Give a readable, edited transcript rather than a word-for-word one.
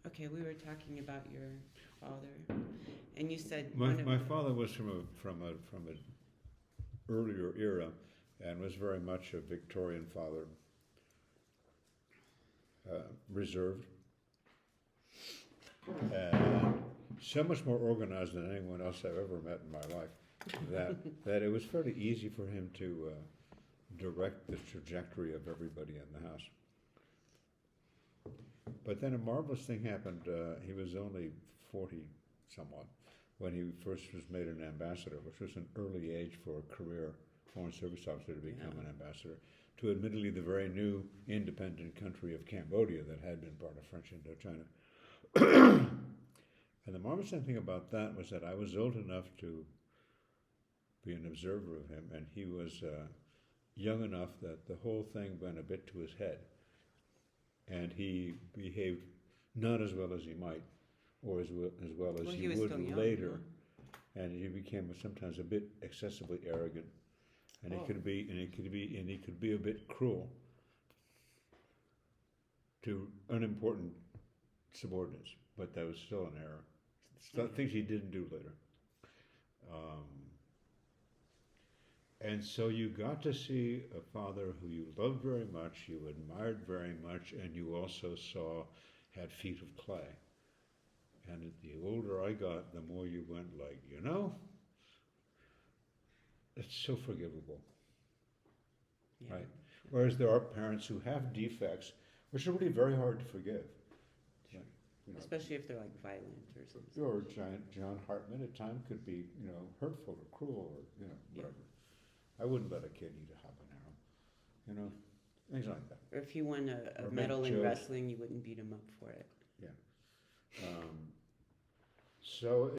Okay, we were talking about your father, and you said My father was from an earlier era, and was very much a Victorian father, reserved, and so much more organized than anyone else I've ever met in my life. That it was fairly easy for him to direct the trajectory of everybody in the house. But then a marvelous thing happened. He was only 40 somewhat when he first was made an ambassador, which was an early age for a career foreign service officer to become an ambassador to admittedly the very new independent country of Cambodia that had been part of French Indochina. And the marvelous thing about that was that I was old enough to be an observer of him, and he was young enough that the whole thing went a bit to his head. And he behaved not as well as he might, or as well as he would later. And he became sometimes a bit excessively arrogant, and he could be a bit cruel to unimportant subordinates. But that was still an error. Things he didn't do later. And so you got to see a father who you loved very much, you admired very much, and you also saw had feet of clay. And the older I got, the more you went like, it's so forgivable, right? Whereas there are parents who have defects, which are really very hard to forgive. Especially if they're like violent or something. Or John Hartman at times could be, hurtful or cruel or, whatever. I wouldn't let a kid eat a habanero, things like that. Or if he won a medal in wrestling, you wouldn't beat him up for it. Yeah. So